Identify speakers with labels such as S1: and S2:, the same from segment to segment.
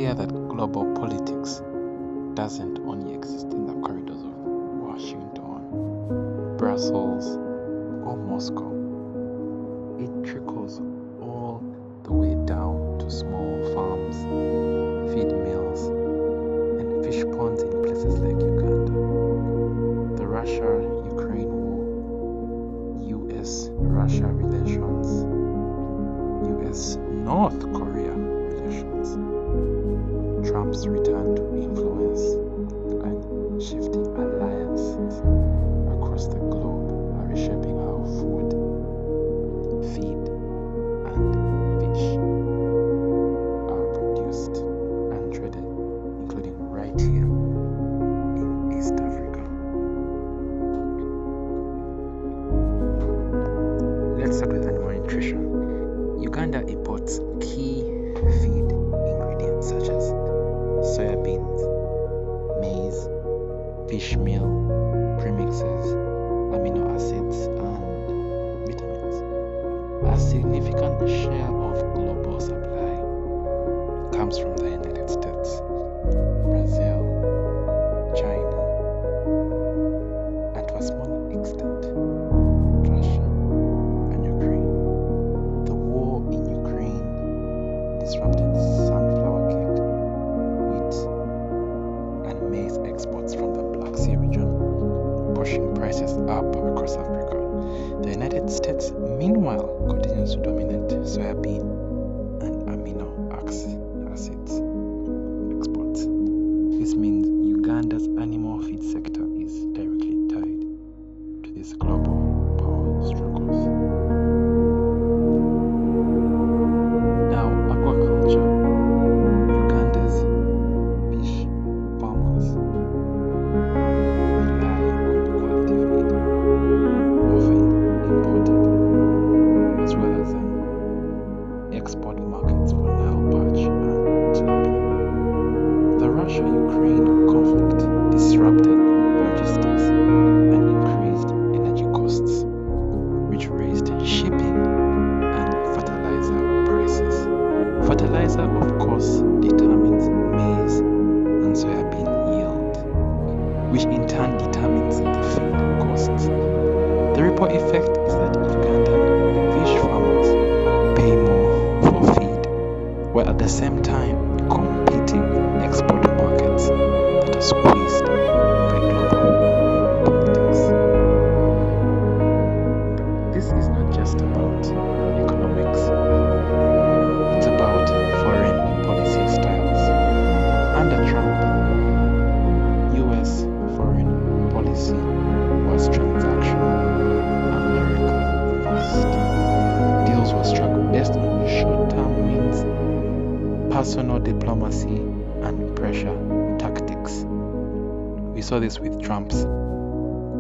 S1: clear that global politics doesn't only exist in the corridors of Washington, Brussels, or Moscow. It trickles all the way down to small farms, feed mills, and fish ponds in places like Uganda. The Russia-Ukraine war, US-Russia relations, US-North Korea relations, Trump's return to influence, and shifting alliances across the globe are reshaping how food, feed, and fish are produced and traded, including right here in East Africa. Let's start with animal nutrition. Uganda imports key feed ingredients such as soybeans, maize, fish meal, premixes, amino acids, and vitamins. A significant share of global supply comes from the United States, Brazil, China, and to a smaller extent, Russia and Ukraine. The war in Ukraine disrupted sunflower cake, wheat, and maize exports from the Black Sea region, pushing prices up across Africa. The United States, meanwhile, continues to dominate soybean and amino acids exports. This means Uganda's animal feed sector is directly tied to these global power struggles. Now, aquaculture. Uganda's fish farmers rely on quality feed, often imported, as well as export markets for Nile perch and tilapia. The Russia-Ukraine conflict disrupted logistics and increased energy costs, which raised shipping and fertilizer prices. Fertilizer, of course, determines maize and soybean yield, which in turn determines the feed costs. The ripple effect is that Ugandan fish farmers pay more for feed, while at the same time competing in export markets that are squeezed by global politics. This is not just about economics, it's about foreign policy styles. Under Trump, US foreign policy was transactional, America first. Deals were struck based on short-term wins, personal diplomacy, and pressure tactics. We saw this with Trump's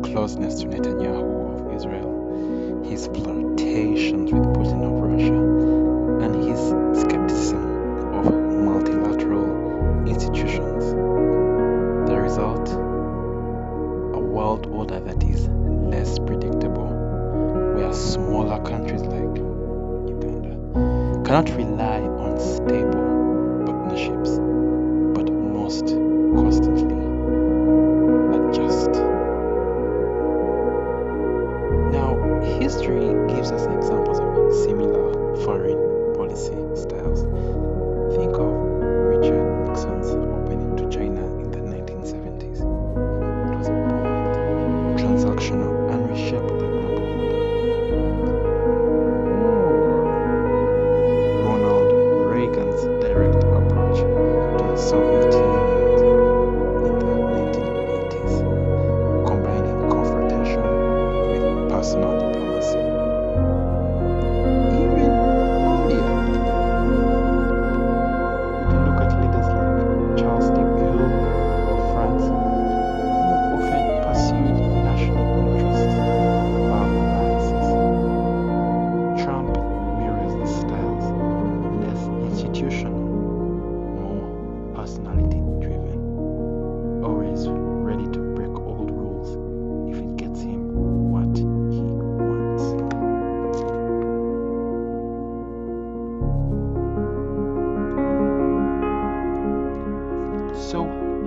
S1: closeness to Netanyahu of Israel, his flirtations with Putin of Russia, and his skepticism of multilateral institutions. The result? A world order that is less predictable, where smaller countries like Uganda cannot rely on stable partnerships, but must constantly adjust. Now, history gives us examples of similar foreign policy styles. Think of Richard Nixon's opening to China in the 1970s. It was bold, transactional, and reshaped the global order. Or Ronald Reagan's direct approach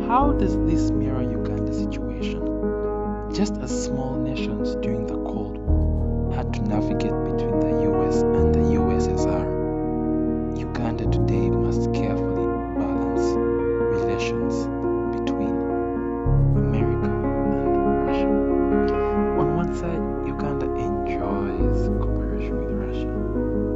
S1: how does this mirror Uganda's situation? Just as small nations during the Cold War had to navigate between the US and the USSR, Uganda today must carefully balance relations between America and Russia. On one side, Uganda enjoys cooperation with Russia,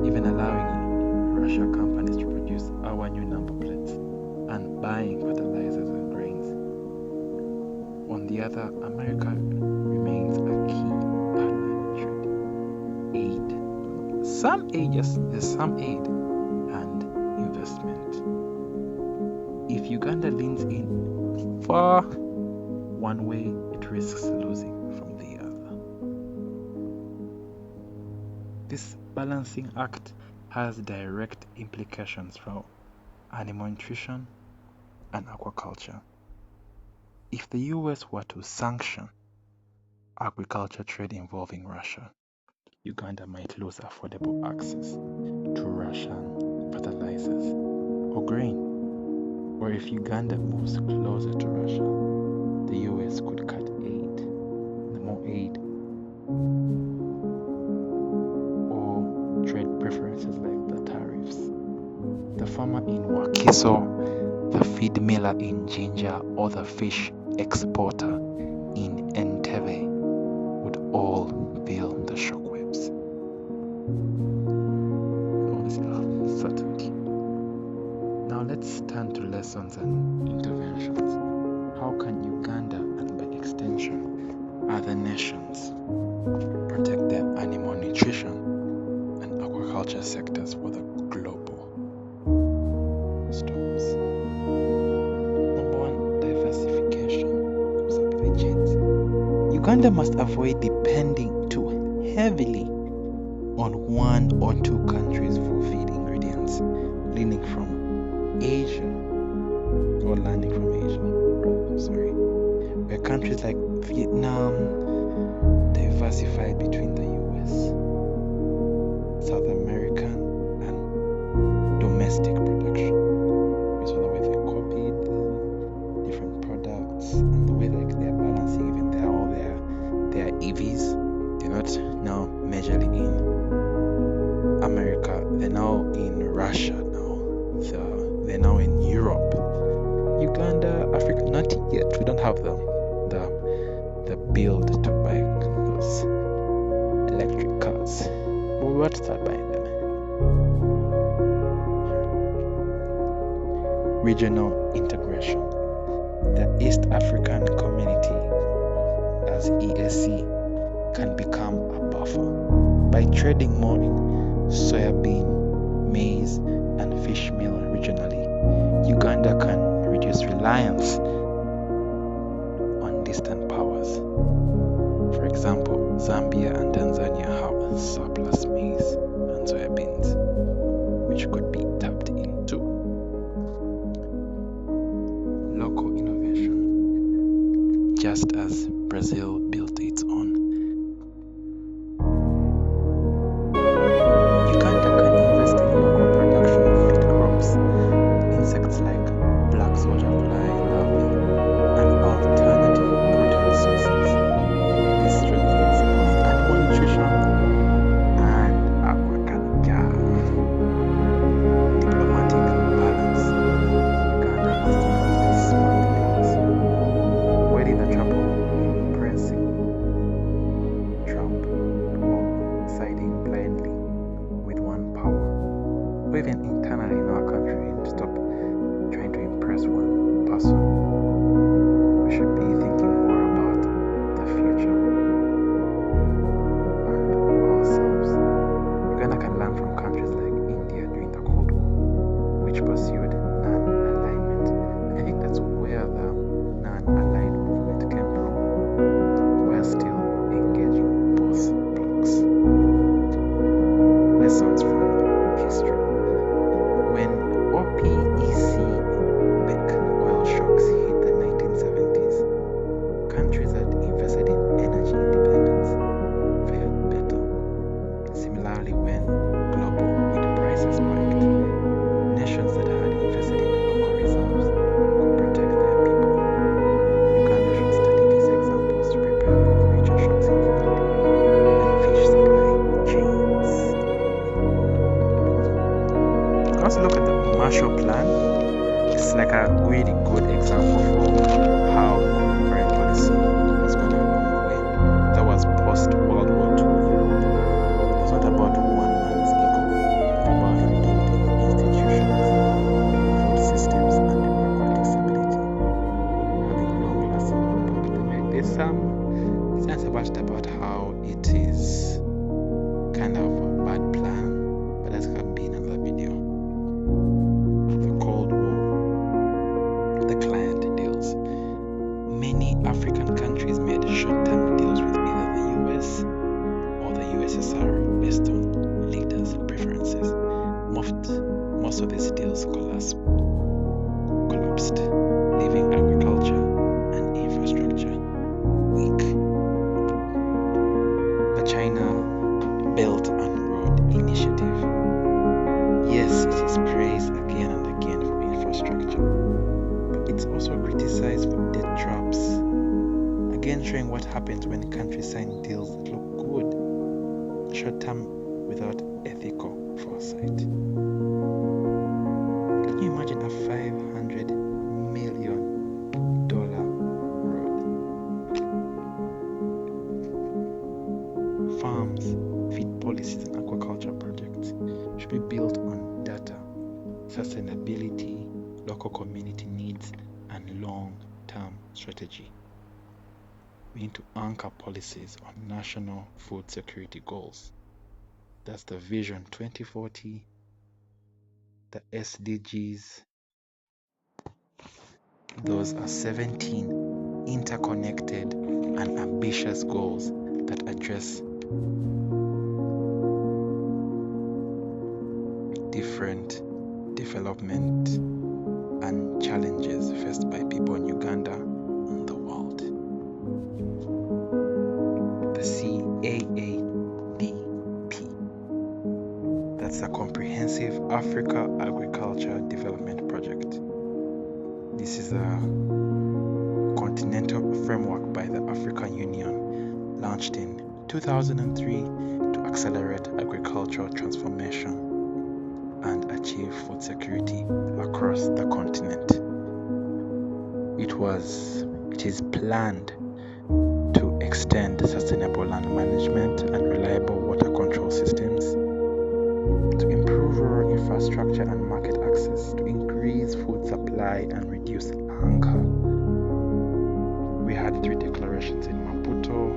S1: even allowing Russia companies to produce our new number plates and buying fertilizers and grains. On the other, America remains a key partner in trade, there's some aid and investment. If Uganda leans in far one way, it risks losing from the other. This balancing act has direct implications for animal nutrition and aquaculture. If the US were to sanction agriculture trade involving Russia, Uganda might lose affordable access to Russian fertilizers or grain. Or if Uganda moves closer to Russia, the US could cut aid, the more aid, or trade preferences like the tariffs. The farmer in Wakiso, the feed miller in Jinja, or the fish exporter in Entebbe would all feel the shockwaves. All this uncertainty. Now let's turn to lessons and interventions. How can Uganda, and by extension other nations, protect their animal nutrition and aquaculture sectors for the global storms? Number one, diversification of supply chains. Uganda must avoid depending too heavily on one or two countries for feed ingredients, leaning from Asia, or landing from Asia, where countries like Vietnam diversified between the US, South American, and domestic production. We saw the way they copied different products and the way they're balancing even their EVs. They're not now majorly in America, they're now in Russia now. They're now in Europe. Uganda, Africa, not yet. We don't have the build to buy those electric cars. But we want to start buying them. Regional integration. The East African Community, as EAC, can become a buffer by trading more in soybean, maize, and fish meal regionally. Uganda can reduce reliance on distant powers. For example, Zambia and Tanzania have surplus maize and soybeans, which could be tapped into. Local innovation. Just as Brazil built its own, Uganda can invest in local production of feed crops, insects like black soldier fly larvae, and alternative protein sources. This strengthens both animal nutrition and aquaculture. Diplomatic balance. Uganda must manage smart things, avoiding the trap of impressing Trump or siding blindly with one power, or even internally in our country, and stop trying to impress one person. We should be thinking more about the future and ourselves. Uganda can learn from countries like India during the Cold War, which pursued non-alignment. And I think that's where the non-aligned movement came from. We're still engaging both blocs. Lessons from history. When OPEC oil shocks hit the 1970s, countries that invested in energy independence fared better. Similarly, when global wheat prices spiked, nations that had invested in local reserves could protect their people also look at the Marshall Plan. It's like a really good example for how foreign policy has gone a long way. That was post-World War II Europe. It's not about one man's ego, but about rebuilding institutions, food systems, and democratic stability, having long-lasting impact. There's some sense about how it is kind of a bad plan, but that's gonna be in another video. The Cold War, the client deals. Many African countries made short-term deals with either the US or the USSR based on leaders' preferences. Most of these deals collapsed, leaving agriculture and infrastructure weak. The China Belt and Road Initiative. Yes, it is praised again and again for infrastructure, but it's also criticized for debt traps. Again, showing what happens when countries sign deals that look good, short term, without ethical foresight. Can you imagine a $500 million road? Farms, feed policies, and aquaculture projects should be built on data, sustainability, local community needs, and long-term strategy. We need to anchor policies on national food security goals. That's the Vision 2040, the SDGs. Those are 17 interconnected and ambitious goals that address different development and challenges faced by people in Uganda and the world. The CAADP, that's a Comprehensive Africa Agriculture Development Project. This is a continental framework by the African Union launched in 2003 to accelerate agricultural transformation and achieve food security across the continent. It is planned to extend sustainable land management and reliable water control systems, to improve rural infrastructure and market access, to increase food supply and reduce hunger. We had 3 declarations in Maputo.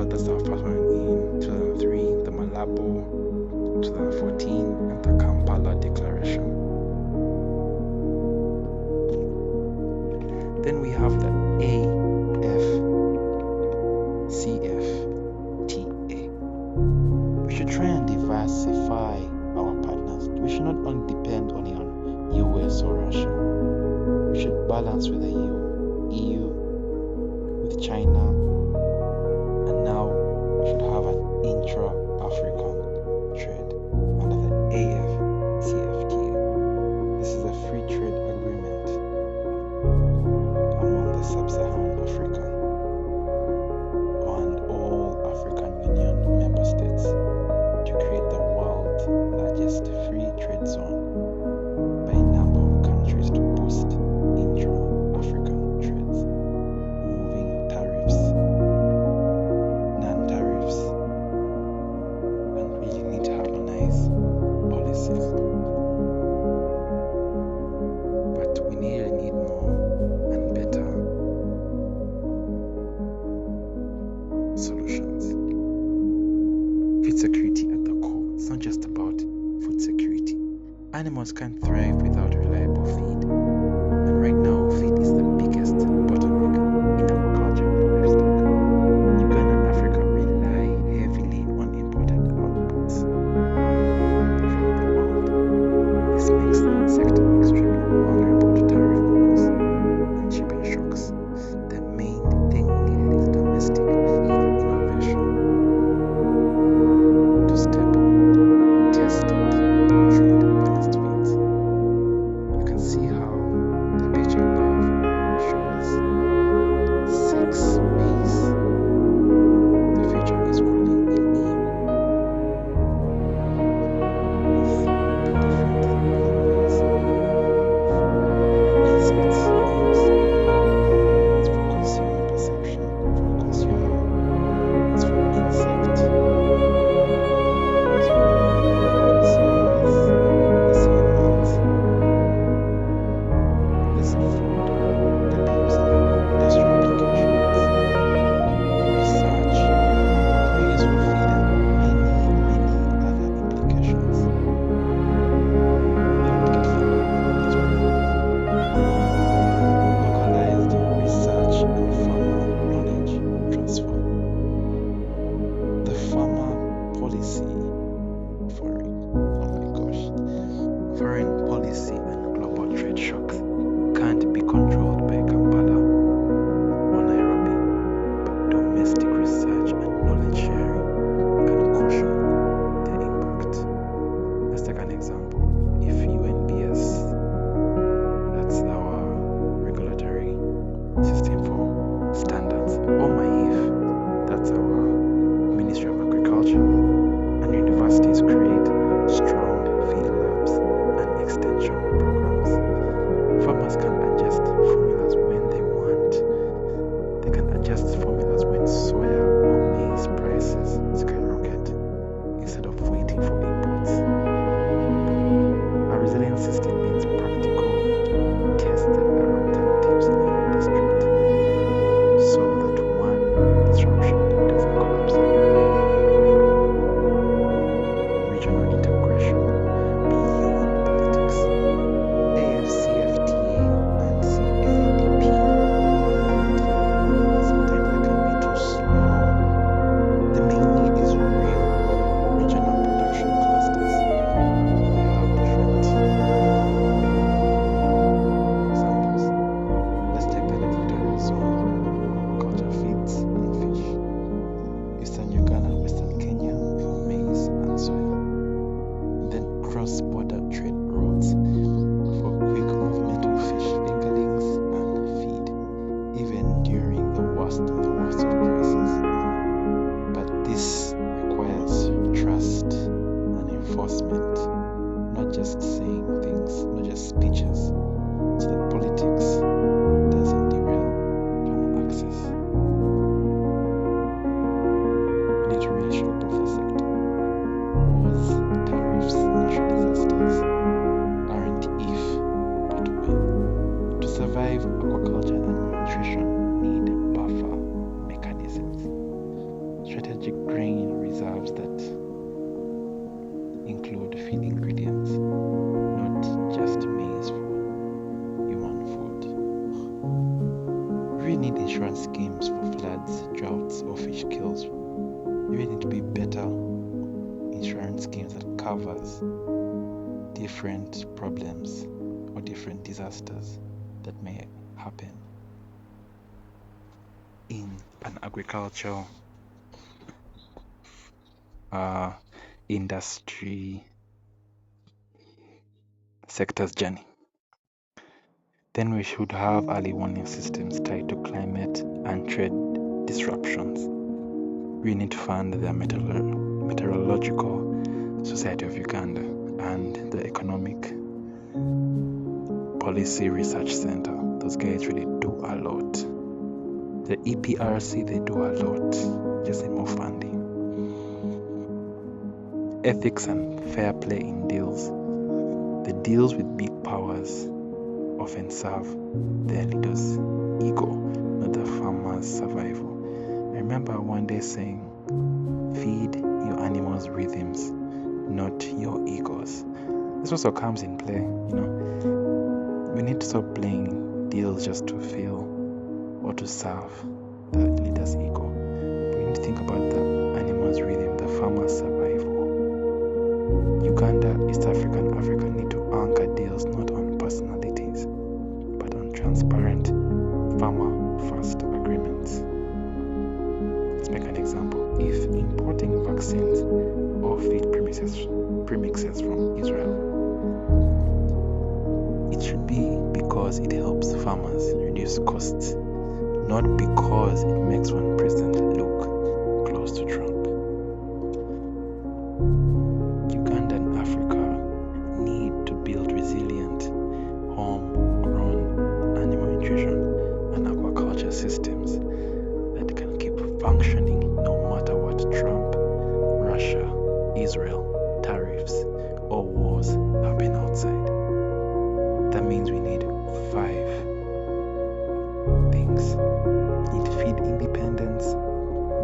S1: That's our first one in 2003, the Malabo 2014, and the Kampala Declaration. Then we have the AFCFTA. We should try and diversify our partners. We should not only depend only on US or Russia. We should balance with the EU, with China, and now we should have an intra-African trade under the AFCFTA. This is a free trade agreement among the sub-Saharan Africa and all African Union member states to create the world's largest free trade zone by a number of countries to boost intra-African trades, removing tariffs, non-tariffs, and really need to harmonize policies. But we really need more and better solutions. Food security at the core. It's not just about food security. Animals can't thrive without reliable feed. And right now, feed is the biggest bottleneck in agriculture and livestock. Uganda and Africa rely heavily on imported outputs from the world. This makes the sector extremely vulnerable to tariff wars and shipping shocks. The main thing needed is domestic feed innovation to stable, tested, controlled, balanced feeds. You can see how cross-border trade routes for quick movement of fish fingerlings and feed, even during the worst of crises. But this requires trust and enforcement, not just saying things, not just speeches, so that politics doesn't derail farmer access. We need to reassure both the sector. Wars, tariffs, natural disasters aren't if, but when. To survive, aquaculture and nutrition need buffer mechanisms. Strategic grain reserves that include feed ingredients, not just maize for human food. We need insurance schemes for floods, droughts, or fish kills. We need to be better insurance schemes that covers different problems or different disasters that may happen in pan-agricultural industry sector's journey. Then we should have early warning systems tied to climate and trade disruptions. We need to fund the Meteorological Society of Uganda and the Economic Policy Research Center. Those guys really do a lot. The EPRC, they do a lot. Just need more funding. Ethics and fair play in deals. The deals with big powers often serve their leaders' ego, not the farmer's survival. I remember one day saying, feed your animals rhythms, not your egos. This also comes in play, We need to stop playing deals just to feel or to serve the leader's ego. We need to think about the animal's rhythm, the farmer's survival. Uganda, East Africa, and Africa need to anchor deals not on personalities, but on transparent farmer-first agreements. Let's make an example. If importing vaccines or feed premixes from Israel, it should be because it helps farmers reduce costs, not because it makes one president look close to Trump. Uganda and Africa need to build resilient, homegrown animal nutrition and aquaculture systems that can keep functioning no matter what Trump, Russia, Israel, tariffs, or wars happen outside. That means we need 5 things. We need feed independence,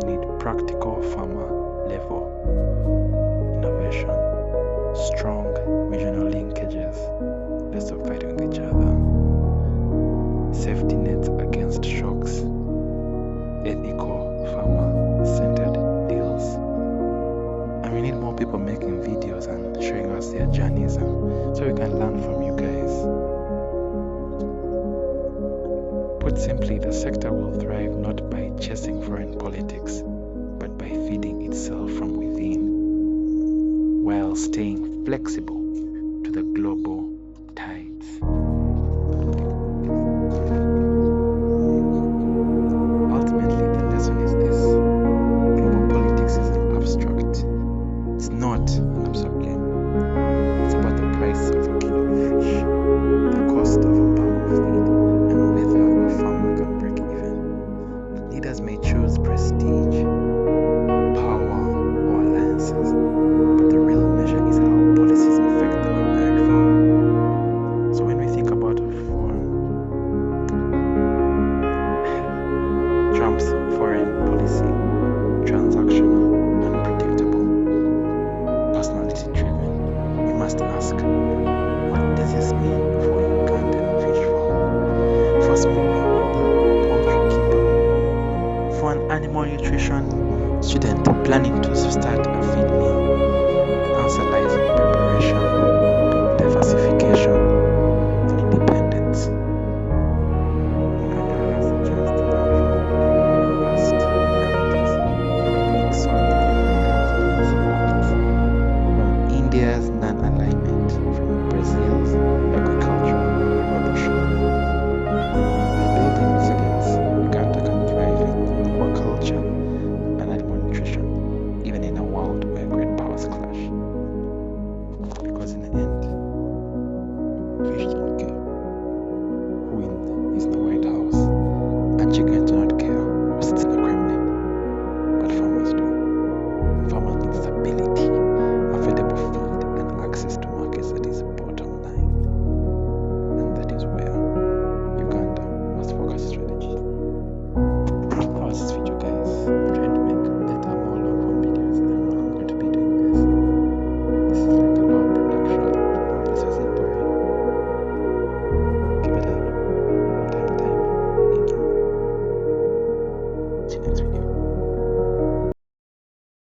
S1: we need practical farmer level innovation, strong regional linkages, less of fighting with each other, safety nets against shocks, ethical farmer-centered deals. And we need more people making videos and showing us their journeys so we can learn from you guys. Put simply, the sector will thrive not by chasing foreign politics, but by feeding itself from within, while staying flexible to the global tides. Ultimately, the lesson is this: global politics isn't abstract. It's not an abstract game. It's about the price of a kilo of fish, the cost of a bag of feed, and whether a farmer can break even. Leaders may choose prestige, power, or alliances, but the real measure is how policies affect the ordinary farmer. So when we think about Trump's foreign policy, transactional, unpredictable, personality-driven, we must ask, what does this mean for Ugandan fish farmer? First moving with the poultry keeper. For an animal nutrition student planning to start a feed mill, the answer lies in